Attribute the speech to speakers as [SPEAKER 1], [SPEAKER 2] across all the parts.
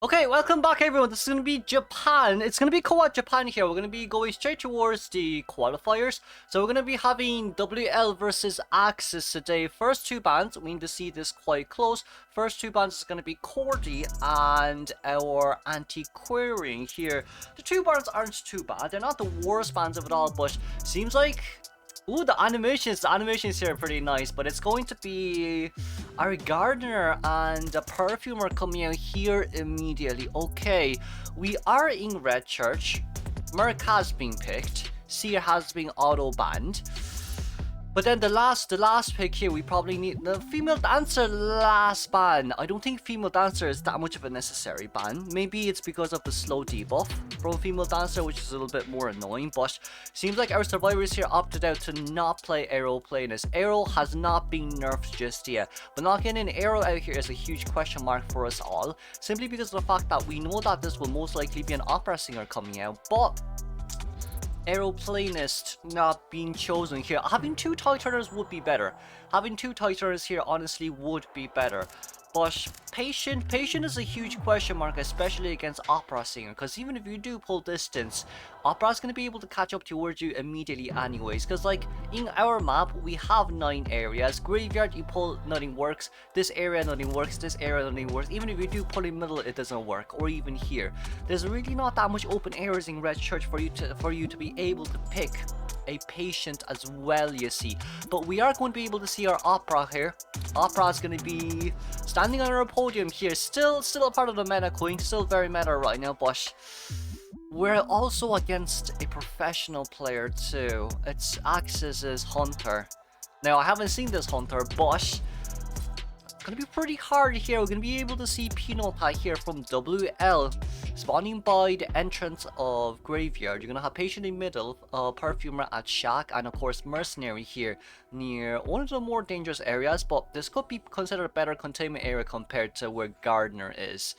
[SPEAKER 1] Okay, welcome back everyone. This is going to be Japan. It's going to be COA Japan here. We're going to be going straight towards the qualifiers. So we're going to be having WL versus Axis today. First two bands, we need to see this quite close. First two bands is going to be Cordy and our anti-querying here. The two bands aren't too bad. They're not the worst bands of it all, but seems like... Ooh, the animations here are pretty nice, but it's going to be our gardener and the perfumer coming out here immediately. Okay, we are in Red Church. Merc has been picked. Seer has been auto banned. But then the last pick here, we probably need the female dancer last ban. I don't think female dancer is that much of a necessary ban. Maybe it's because of the slow debuff from female dancer, which is a little bit more annoying. But seems like our survivors here opted out to not play Arrow Playlist. Arrow has not been nerfed just yet. But not getting an Arrow out here is a huge question mark for us all. Simply because of the fact that we know that this will most likely be an opera singer coming out. But Aeroplanist not being chosen here. Having two tie turners would be better. Having two tie turners here honestly would be better. But patient is a huge question mark, especially against opera singer, because even if you do pull distance, opera's going to be able to catch up towards you immediately anyways, because like in our map we have 9 areas. Graveyard you pull, nothing works. This area nothing works. This area nothing works. Even if you do pull in middle, it doesn't work. Or even here, there's really not that much open areas in Red Church for you to be able to pick a patient as well, you see. But we are going to be able to see our opera here. Opera is going to be standing on our podium here, still a part of the meta queen, still very meta right now, but we're also against a professional player too. It's Axis's Hunter. Now I haven't seen this Hunter, but it's gonna be pretty hard here. We're gonna be able to see Pinota here from WL spawning by the entrance of Graveyard. You're gonna have Patient in middle, Perfumer at Shack, and of course Mercenary here near one of the more dangerous areas, but this could be considered a better containment area compared to where Gardener is.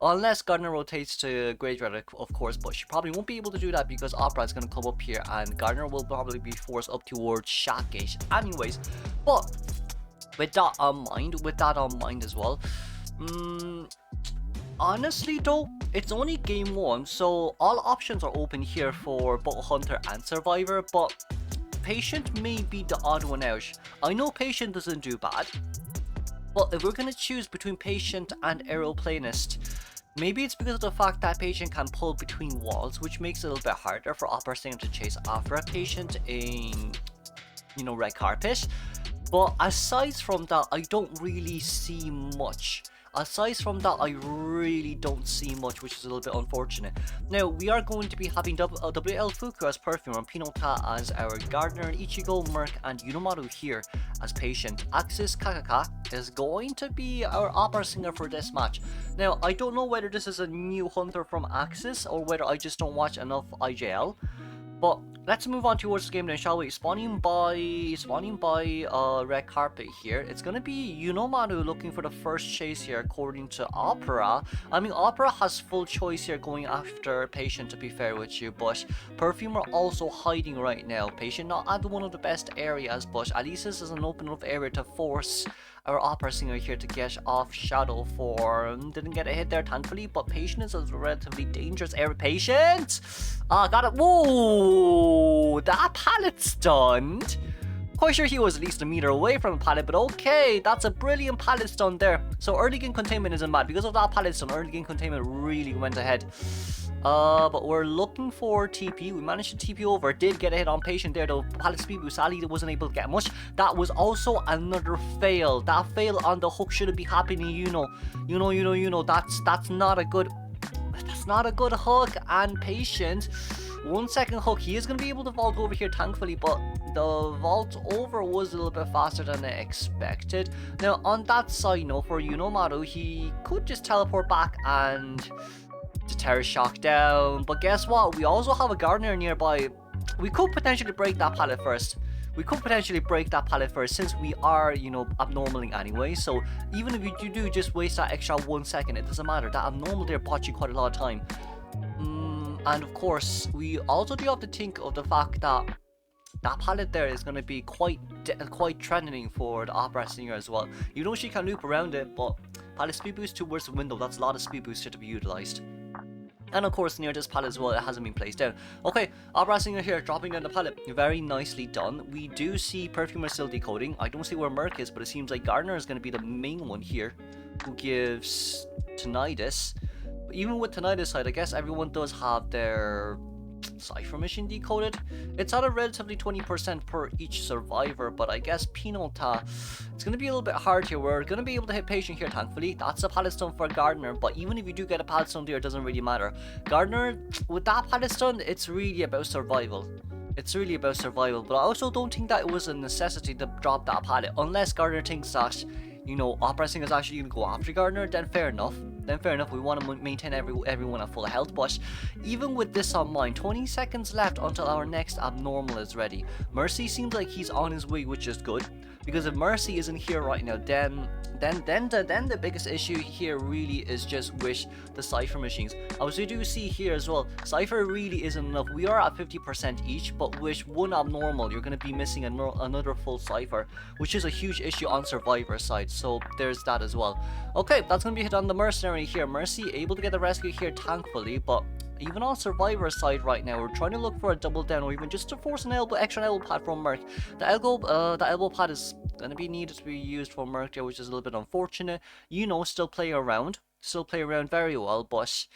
[SPEAKER 1] Unless Gardener rotates to Graveyard, of course, but she probably won't be able to do that because Opera is going to come up here and Gardener will probably be forced up towards Shackgate anyways. But with that on mind as well, honestly though, it's only game 1, so all options are open here for both Hunter and Survivor, but Patient may be the odd one out. I know Patient doesn't do bad, but if we're going to choose between Patient and Aeroplanist, maybe it's because of the fact that Patient can pull between walls, which makes it a little bit harder for Opera Singer to chase after a Patient in, red carpet. But aside from that, I don't really see much. Aside from that, I really don't see much, which is a little bit unfortunate. Now, we are going to be having WL Fuku as Perfumer, and Pinota as our Gardener, and Ichigo, Merc, and Yunomaru here as Patient. Axis Kakaka is going to be our opera singer for this match. Now, I don't know whether this is a new Hunter from Axis, or whether I just don't watch enough IJL. But let's move on towards the game then, shall we? Spawning by red carpet here. It's gonna be Yunomaru looking for the first chase here according to Opera. I mean, Opera has full choice here going after Patient, to be fair with you, but Perfumer also hiding right now. Patient not at one of the best areas, but at least this is an open enough area to force our opera singer here to get off Shadow form. Didn't get a hit there thankfully, but Patient is a relatively dangerous area. Patient! Got it. Whoa! That pallet stunned. Quite sure he was at least a meter away from the pallet, but okay, that's a brilliant pallet stun there. So early game containment isn't bad. Because of that pallet stun, early game containment really went ahead. But we're looking for TP. We managed to TP over. Did get a hit on Patient there though. Pallet speed boost. Ali wasn't able to get much. That was also another fail. That fail on the hook shouldn't be happening. That's not a good. That's not a good hook. And Patient, 1 second hook. He is going to be able to vault over here, thankfully, but the vault over was a little bit faster than I expected. Now, on that side note, for Yunomaru, he could just teleport back and deter Shock down. But guess what? We also have a Gardener nearby. We could potentially break that pallet first. Since we are, abnormaling anyway. So even if you do just waste that extra 1 second, it doesn't matter. That abnormal there bought you quite a lot of time. And of course, we also do have to think of the fact that that pallet there is going to be quite threatening for the opera singer as well. She can loop around it, but Pallet speed boost towards the window. That's a lot of speed boost to be utilized. And of course, near this pallet as well, it hasn't been placed down. Okay, Opera Singer here, dropping down the pallet. Very nicely done. We do see Perfumer still decoding. I don't see where Merc is, but it seems like Gardner is going to be the main one here, who gives Tinnitus. But even with Tinnitus side, I guess everyone does have their Cypher Machine decoded. It's at a relatively 20% per each survivor, but I guess Pinota, it's going to be a little bit hard here. We're going to be able to hit Patient here, thankfully. That's a pallet stun for Gardner, but even if you do get a pallet stun there, it doesn't really matter. Gardner, with that pallet stun, it's really about survival. It's really about survival, but I also don't think that it was a necessity to drop that pallet, unless Gardner thinks that, you know, Opera Singer is actually going to go after Gardner, then fair enough. We want to maintain everyone at full health. But even with this on mind, 20 seconds left until our next abnormal is ready. Mercy seems like he's on his way, which is good. Because if Mercy isn't here right now, then the biggest issue here really is just with the Cypher machines. As we do see here as well, Cypher really isn't enough. We are at 50% each, but with one abnormal, you're going to be missing another full Cypher, which is a huge issue on Survivor side. So there's that as well. Okay, that's going to be hit on the Mercenary here. Mercy able to get the rescue here, thankfully, but even on Survivor side right now, we're trying to look for a double down, or even just to force an extra elbow pad from Merc. The elbow pad is going to be needed to be used for Merc there, which is a little bit unfortunate. You know, still play around very well, but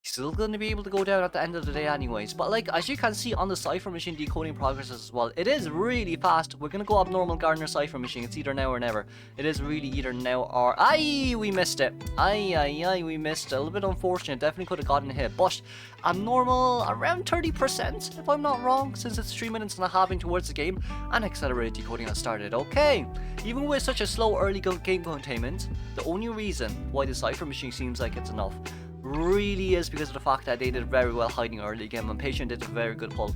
[SPEAKER 1] still going to be able to go down at the end of the day anyways. But like, as you can see on the Cypher Machine decoding progress as well, it is really fast. We're going to go abnormal Gardner Cypher Machine. It's either now or never. It is really either now or... Aye, we missed it. Aye, we missed it. A little bit unfortunate. Definitely could have gotten a hit. But abnormal around 30%, if I'm not wrong, since it's 3 minutes and a half in towards the game, and accelerated decoding has started. Okay, even with such a slow early game containment, the only reason why the Cypher Machine seems like it's enough really is because of the fact that they did very well hiding early game, and Patient did a very good pull.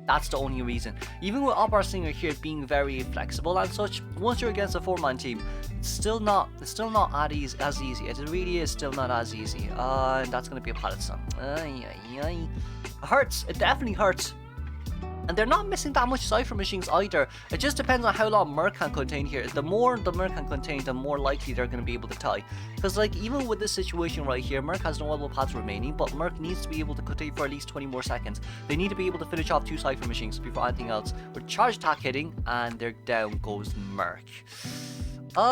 [SPEAKER 1] That's the only reason. Even with Opera Singer here being very flexible and such, once you're against a 4-man team, it's still not as easy. It really is still not as easy. And that's going to be a pallet stun. It hurts. It definitely hurts. And they're not missing that much Cypher machines either. It just depends on how long Merc can contain here. The more the Merc can contain, the more likely they're going to be able to tie. Because like, even with this situation right here, Merc has no elbow pads remaining, but Merc needs to be able to contain for at least 20 more seconds. They need to be able to finish off 2 Cypher machines before anything else. With charge attack hitting, and they're down goes Merc.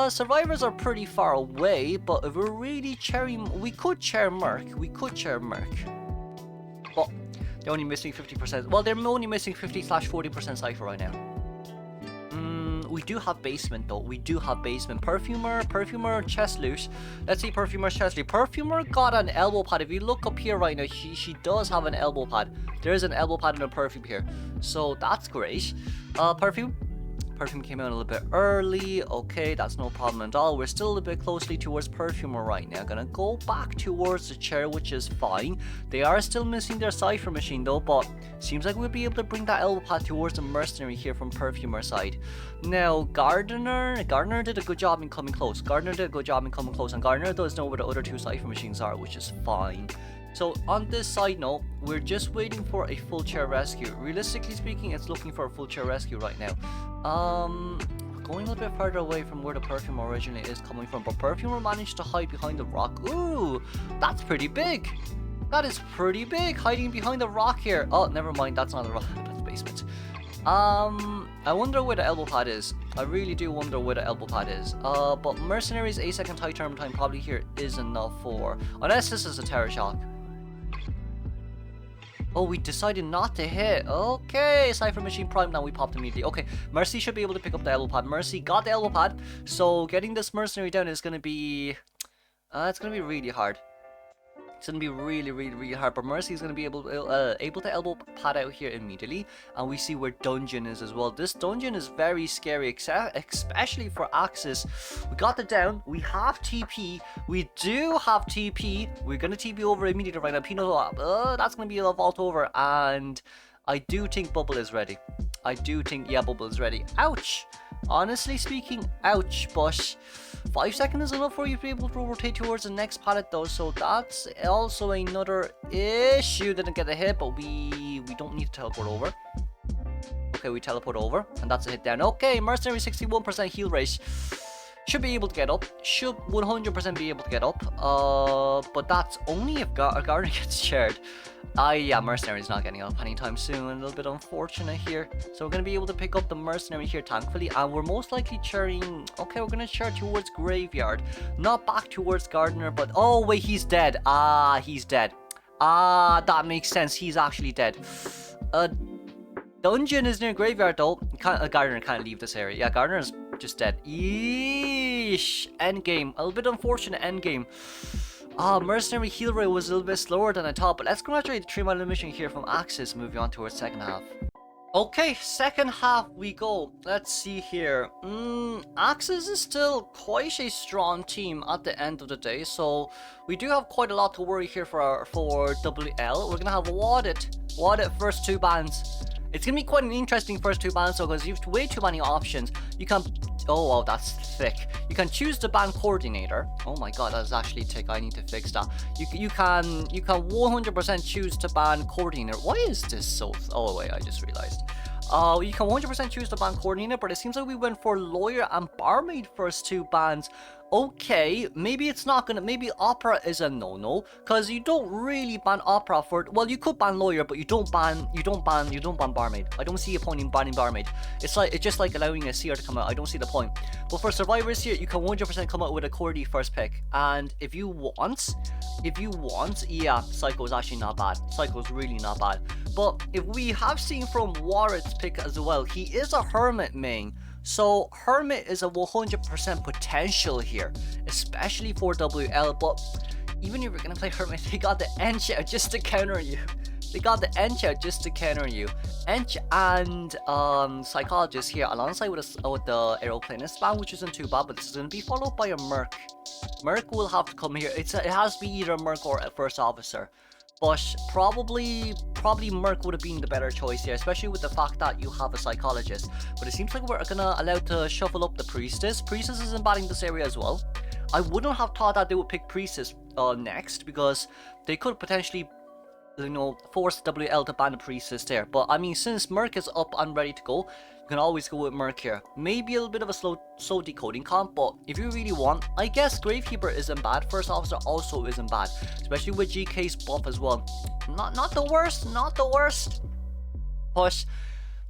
[SPEAKER 1] Survivors are pretty far away, but if we're really we could chair Merc. But they're only missing 50%. Well, they're only missing 50/40% Cypher right now. We do have basement though. We do have basement. Perfumer, chest loot. Let's see Perfumer's chest loot. Perfumer got an elbow pad. If you look up here right now, she does have an elbow pad. There is an elbow pad and a Perfume here. So that's great. Perfume came out a little bit early. Okay, that's no problem at all. We're still a bit closely towards Perfumer right now. Gonna go back towards the chair, which is fine. They are still missing their Cypher machine though, but seems like we'll be able to bring that elbow pad towards the Mercenary here from Perfumer side. Now, Gardner did a good job in coming close. And Gardner does know where the other 2 Cypher machines are, which is fine. So on this side note, we're just waiting for a full chair rescue. Realistically speaking, it's looking for a full chair rescue right now. Going a little bit further away from where the Perfume originally is coming from, but Perfumer managed to hide behind the rock. Ooh, that's pretty big. That is pretty big, hiding behind the rock here. Oh, never mind, that's not a rock, that's basement. I wonder where the elbow pad is. I really do wonder where the elbow pad is. But Mercenary's 8-second high turn time probably here is enough for, unless this is a terror shock. Oh, we decided not to hit. Okay, Cypher Machine Prime. Now we popped immediately. Okay, Mercy should be able to pick up the elbow pad. Mercy got the elbow pad. So getting this Mercenary down is going to be... it's going to be really hard. It's going to be really hard. But Mercy is going to be able to elbow pad out here immediately. And we see where Dungeon is as well. This Dungeon is very scary, especially for Axis. We got the down. We have TP. We do have TP. We're going to TP over immediately right now. Pinot, that's going to be a vault over. And I do think Bubble is ready. Yeah, Bubble is ready. Ouch. Honestly speaking, ouch. But 5 seconds is enough for you to be able to rotate towards the next pallet though, so that's also another issue. Didn't get a hit, but we don't need to teleport over. Okay, we teleport over, and that's a hit down. Okay, Mercenary 61% heal rate. should be able to get up. Should 100% be able to get up. But that's only if Gardner gets shared. Yeah, Mercenary's not getting up anytime soon. A little bit unfortunate here. So we're going to be able to pick up the Mercenary here, thankfully. And we're most likely cheering... Okay, we're going to cheer towards Graveyard. Not back towards Gardner, but... Oh, wait, he's dead. Ah, he's dead. Ah, that makes sense. He's actually dead. Dungeon is near Graveyard, though. Gardner can't leave this area. Yeah, Gardner's just dead. Yeesh. Endgame. A little bit unfortunate endgame. Mercenary heal rate was a little bit slower than I thought, but let's congratulate the 3-mile mission here from Axis, moving on to our second half. Okay, second half we go. Let's see here. Axis is still quite a strong team at the end of the day, so we do have quite a lot to worry here for WL. We're gonna have Wadit first 2 bans. It's gonna be quite an interesting first 2 bans though, because you have way too many options. You can... Oh wow, that's thick. You can choose the ban coordinator. Oh my god, that's actually thick. I need to fix that. You can 100% choose to ban coordinator. Why is this so... Oh wait, I just realized. You can 100% choose the ban coordinator, but it seems like we went for lawyer and barmaid first 2 bans. Okay, maybe it's not gonna... Maybe opera is a no-no, because you don't really ban opera for... Well, you could ban lawyer, but you don't ban barmaid. I don't see a point in banning barmaid. It's just like allowing a seer to come out. I don't see the point. But for survivors here, you can 100% come out with a Cordy first pick. And if you want, yeah, Psycho is actually not bad. Psycho is really not bad. But if we have seen from Warrett's pick as well, he is a Hermit main. So Hermit is a 100% potential here, especially for WL. But even if you're gonna play Hermit, they got the Ench out just to counter you. Ench and Psychologist here alongside with the Aeroplanist spam, which isn't too bad, but this is gonna be followed by a Merc. Merc will have to come here. It has to be either a Merc or a First Officer. But probably Merc would have been the better choice here, especially with the fact that you have a Psychologist. But it seems like we're gonna allow to shuffle up the Priestess. Priestess is in batting this area as well. I wouldn't have thought that they would pick Priestess next, because they could potentially, you know, force WL to ban the Priestess there. But I mean, since Merc is up and ready to go, you can always go with Merc here. Maybe a little bit of a slow decoding comp, but if you really want, I guess Gravekeeper isn't bad. First Officer also isn't bad, especially with GK's buff as well. Not the worst. But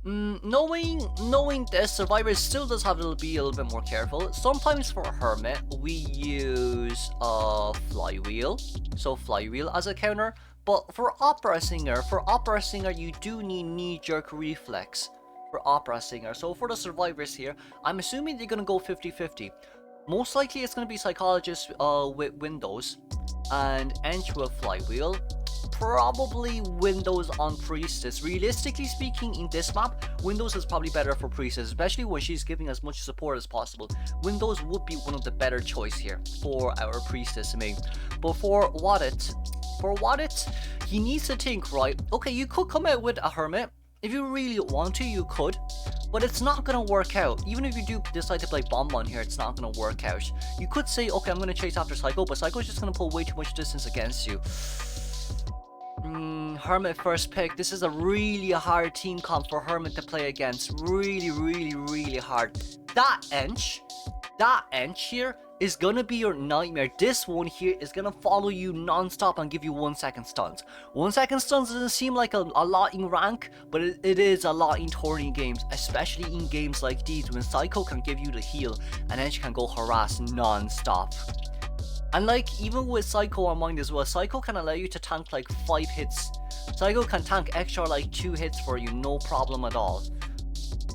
[SPEAKER 1] knowing this, Survivor still does have to be a little bit more careful. Sometimes for Hermit, we use Flywheel, so Flywheel as a counter. But for Opera Singer, you do need knee-jerk reflex for Opera Singer. So for the survivors here, I'm assuming they're gonna go 50-50. Most likely it's gonna be Psychologist with Windows and Ench with Flywheel. Probably Windows on Priestess. Realistically speaking, in this map, Windows is probably better for Priestess, especially when she's giving as much support as possible. Windows would be one of the better choice here for our Priestess main. But for Wadit, he needs to think, right? Okay, you could come out with a Hermit. If you really want to, you could, but it's not gonna work out. Even if you do decide to play Bonbon here, it's not gonna work out. You could say, okay, I'm gonna chase after Psycho, but Psycho's just gonna pull way too much distance against you. Hermit first pick. This is a really hard team comp for Hermit to play against. Really hard. That Ench here is gonna be your nightmare. This one here is gonna follow you non-stop and give you 1 second stuns. 1 second stuns doesn't seem like a lot in rank, but it is a lot in tourney games, especially in games like these when Psycho can give you the heal and Ench can go harass non-stop. And like, even with Psycho on mind as well, Psycho can allow you to tank like 5 hits. Psycho can tank extra like 2 hits for you, no problem at all.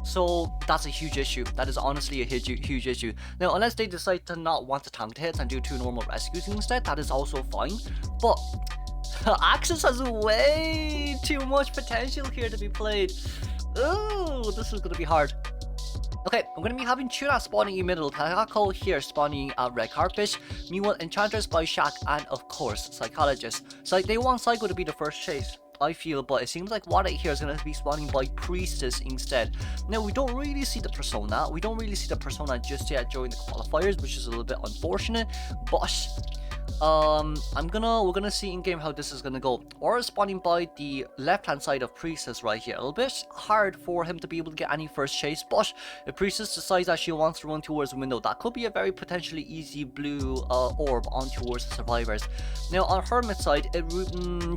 [SPEAKER 1] So that's a huge issue. That is honestly a huge issue. Now, unless they decide to not want to tank the hits and do 2 normal rescues instead, that is also fine. But Axis has way too much potential here to be played. Oh, this is going to be hard. Okay, I'm going to be having Tuna spawning in middle, Takako here spawning at Red Carpet, meanwhile Enchantress by Shaq, and of course Psychologist. So they want Psycho to be the first chase, I feel, but it seems like Wadit here is going to be spawning by Priestess instead. Now, we don't really see the persona. We don't really see the persona just yet during the qualifiers, which is a little bit unfortunate, but we're gonna see in game how this is gonna go. Aura spawning by the left hand side of Priestess right here. A little bit hard for him to be able to get any first chase, but if Priestess decides that she wants to run towards the window, that could be a very potentially easy blue orb on towards the survivors. Now on Hermit side,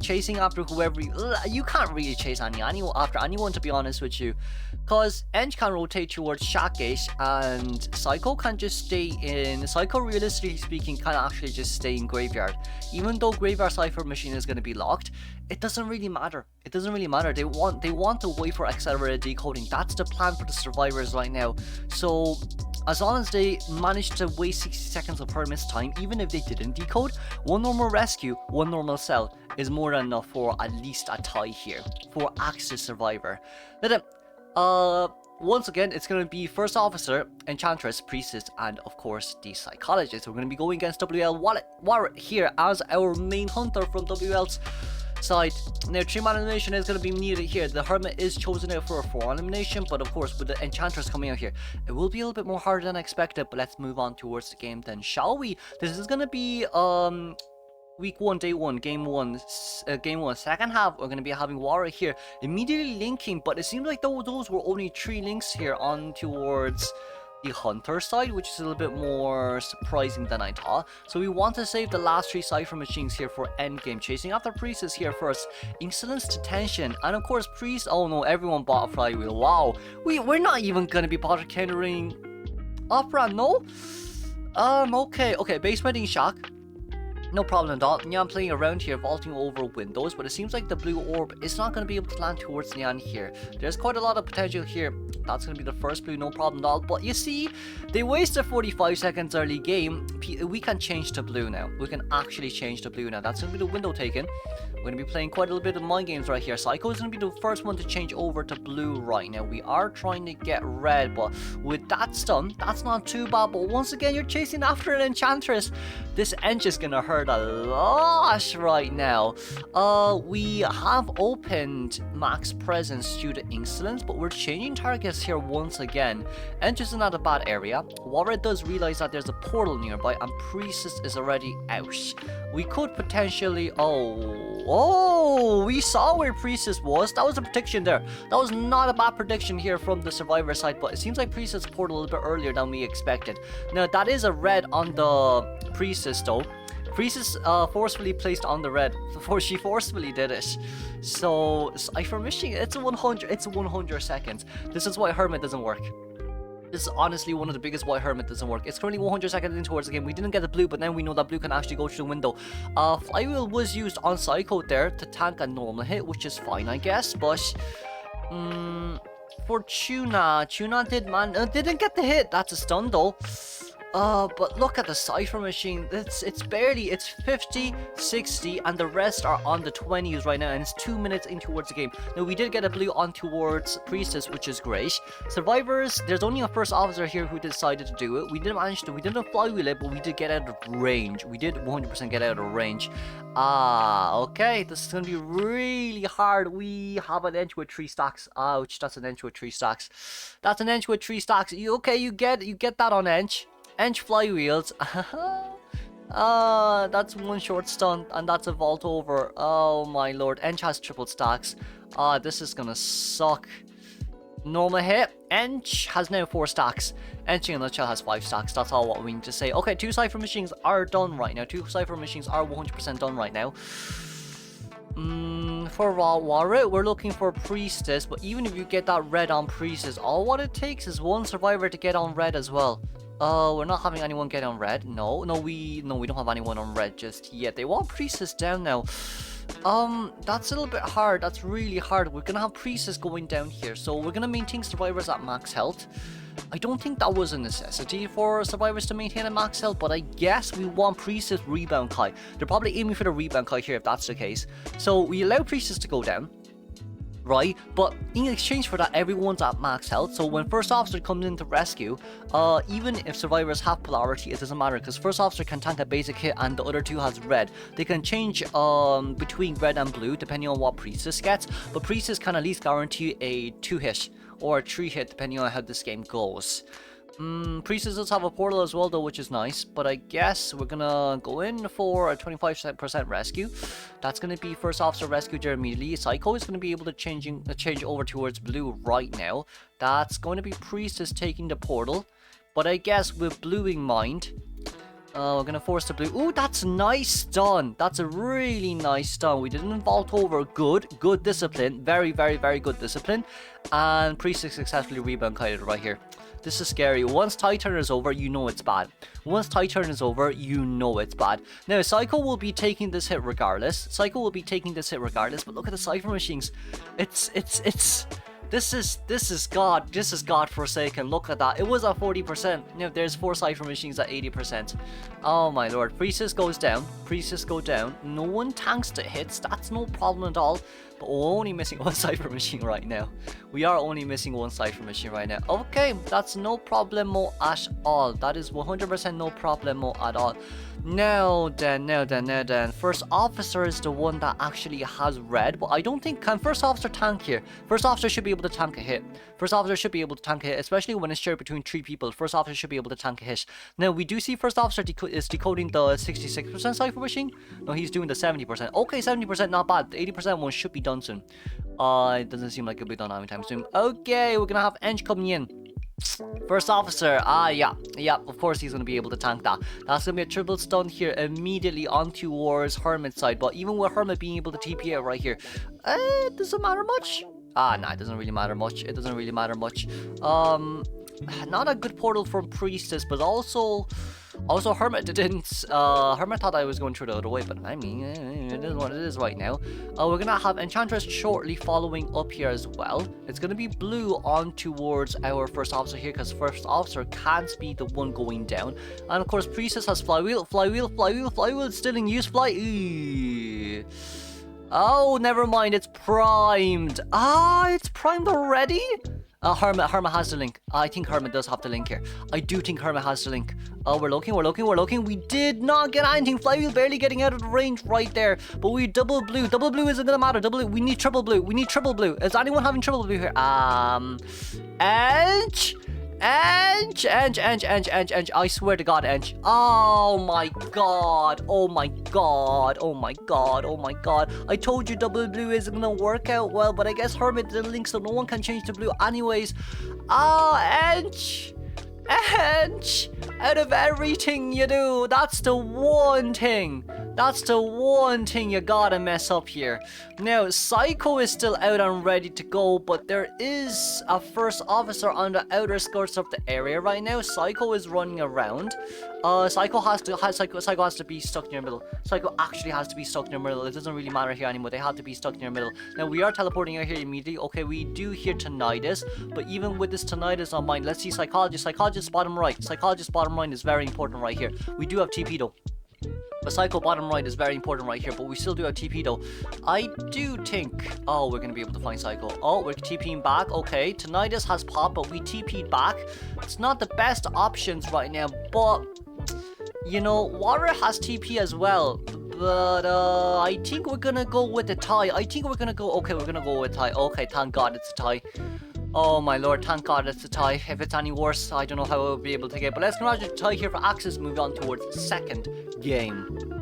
[SPEAKER 1] chasing after whoever you can't really chase after anyone, to be honest with you, because Ench can rotate towards Shackgate and Psycho can just stay in. Psycho, realistically speaking, can actually just stay in Graveyard. Even though Graveyard Cypher Machine is going to be locked, it doesn't really matter. It doesn't really matter. They want to wait for accelerated decoding. That's the plan for the survivors right now. So as long as they manage to waste 60 seconds of Hermit's time, even if they didn't decode, one normal rescue, one normal cell is more than enough for at least a tie here for Axis Survivor. Once again, it's going to be First Officer, Enchantress, Priestess, and of course the Psychologist. We're going to be going against WL Warwick here as our main hunter from WL's side. Now 3-man elimination is going to be needed here. The Hermit is chosen out for a 4-man elimination, but of course with the Enchantress coming out here, it will be a little bit more harder than expected. But let's move on towards the game then, shall we? This is going to be Week 1, Day 1, Game 1, second half. We're going to be having Warwick here immediately linking, but it seems like those were only 3 links here on towards the Hunter side, which is a little bit more surprising than I thought. So we want to save the last 3 Cypher Machines here for endgame. Chasing after Priestess here first. Insolence to Tension, and of course Priest. Oh no, everyone bought a Flywheel. Wow, we're not even going to be bother countering Opera, no? Okay, base wedding shock. No problem at all. Nyan playing around here, vaulting over windows, but it seems like the blue orb is not going to be able to land towards Nyan here. There's quite a lot of potential here. That's going to be the first blue, no problem at all. But you see, they wasted 45 seconds early game. We can change to blue now. We can actually change to blue now. That's going to be the window taken. We're going to be playing quite a little bit of mind games right here. Psycho is going to be the first one to change over to blue right now. We are trying to get red, but with that stun, that's not too bad. But once again, you're chasing after an Enchantress. This Ench is going to hurt a lot right now. We have opened max presence due to Insolence, but we're changing targets here once again. Ench is not a bad area. Warren does realize that there's a portal nearby, and Priestess is already out. We could potentially... Oh, we saw where Priestess was. That was a prediction there. That was not a bad prediction here from the Survivor side, but it seems like Priestess poured a little bit earlier than we expected. Now, that is a red on the Priestess though. Priestess forcefully placed on the red before she forcefully did it. So, Cypher Machine, it's a 100 seconds. This is why Hermit doesn't work. This is honestly one of the biggest why Hermit doesn't work. It's currently 100 seconds in towards the game. We didn't get the blue, but then we know that blue can actually go through the window. Flywheel was used on Psycho there to tank a normal hit, which is fine, I guess. But for Tuna didn't get the hit. That's a stun though. But look at the Cypher Machine. It's 50, 60, and the rest are on the 20s right now, and it's 2 minutes in towards the game. Now, we did get a blue on towards Priestess, which is great. Survivors, there's only a first officer here who decided to do it. We didn't flywheel it, but we did get out of range. We did 100% get out of range. Okay, this is gonna be really hard. We have an Ench with 3 stacks. Ouch, that's an Ench with 3 stacks. That's an Ench with 3 stacks. You get that on Ench. Ench flywheels. That's one short stun, and that's a vault over. Oh my lord, Ench has triple stacks. This is gonna suck. Normal hit. Ench has now 4 stacks. Ench in a nutshell has 5 stacks. That's all what we need to say. Okay, 2 Cypher Machines are done right now. 2 Cypher Machines are 100% done right now. For Warrior, we're looking for Priestess, but even if you get that red on Priestess, all what it takes is one survivor to get on red as well. We're not having anyone get on red. No, we don't have anyone on red just yet. They want Priestess down now. That's a little bit hard. That's really hard. We're gonna have Priestess going down here, so we're gonna maintain survivors at max health. I don't think that was a necessity for survivors to maintain a max health, but I guess we want Priestess rebound Kai. They're probably aiming for the rebound Kai here if that's the case. So we allow Priestess to go down, right? But in exchange for that, everyone's at max health. So when First Officer comes in to rescue, even if survivors have polarity, it doesn't matter, because First Officer can tank a basic hit and the other 2 has red. They can change between red and blue depending on what Priestess gets, but Priestess can at least guarantee a 2 hit or a 3 hit depending on how this game goes. Priestess does have a portal as well though, which is nice, but I guess we're gonna go in for a 25% rescue. That's gonna be first officer rescue there immediately. Psycho is gonna be able to change over towards blue right now. That's going to be Priestess taking the portal, but I guess with blue in mind, we're gonna force the blue. Ooh, that's nice stun. That's a really nice stun. We didn't vault over. Good discipline. Very good discipline. And Priestess successfully rebound kited right here. This is scary. Once tie turn is over, you know it's bad. Once tie turn is over, you know it's bad. Now, Psycho will be taking this hit regardless. But look at the Cypher machines. This is God. This is God forsaken. Look at that. It was at 40%. You know, there's 4 Cypher machines at 80%. Oh my lord. Priestess goes down. Priestess go down. No one tanks the hits. That's no problem at all. But we're only missing 1 Cypher machine right now. We are only missing 1 Cypher machine right now. Okay, that's no problemo at all. That is 100% no problemo at all. Now then, first officer is the one that actually has red, but I don't think, can first officer tank here? First officer should be able to tank a hit. First officer should be able to tank a hit, especially when it's shared between 3 people. First officer should be able to tank a hit. Now, we do see first officer is decoding the 66% Cypher machine. No, he's doing the 70%. Okay, 70% not bad. The 80% one should be done soon. It doesn't seem like it'll be done anytime soon. Okay, we're gonna have Ench coming in. First officer, yeah, of course he's going to be able to tank that. That's going to be a triple stun here immediately on towards Hermit's side. But even with Hermit being able to TP out right here, does it matter much? Nah, it doesn't really matter much. Not a good portal from Priestess, but also Hermit didn't. Hermit thought I was going through the other way, but I mean, it is what it is right now. We're gonna have Enchantress shortly following up here as well. It's gonna be blue on towards our first officer here, because first officer can't be the one going down. And of course, Priestess has flywheel still in use. Oh, never mind. It's primed. It's primed already. Hermit has the link. I think Hermit does have the link here. I do think Hermit has the link. We're looking. We did not get anything. Flywheel barely getting out of the range right there. But we double blue. Double blue isn't gonna matter. We need triple blue. Is anyone having triple blue here? Ench. I swear to God, Ench. Oh my god. I told you double blue isn't gonna work out well, but I guess Hermit did the link, so no one can change to blue anyways. Ench. Out of everything you do, that's the one thing you gotta mess up here. Now, Psycho is still out and ready to go, but there is a first officer on the outer skirts of the area right now. Psycho is running around. Psycho has to be stuck near middle. Psycho actually has to be stuck near middle. It doesn't really matter here anymore. They have to be stuck near middle. Now, we are teleporting out here immediately. Okay, we do hear tinnitus, but even with this tinnitus on mine, let's see Psychologist. Psychologist bottom right. Psychologist bottom right is very important right here. We do have TP though. But Psycho bottom right is very important right here, but we still do have TP though. I do think, we're going to be able to find Psycho. We're TPing back. Okay, Tinnitus has popped, but we TP'd back. It's not the best options right now, but, you know, Water has TP as well. But, I think we're going to go with the tie. Okay, we're going to go with tie. Okay, thank God it's a tie. Oh my lord, thank God it's a tie. If it's any worse, I don't know how I will be able to get. But let's congratulate the tie here for Axis. Move on towards the second game.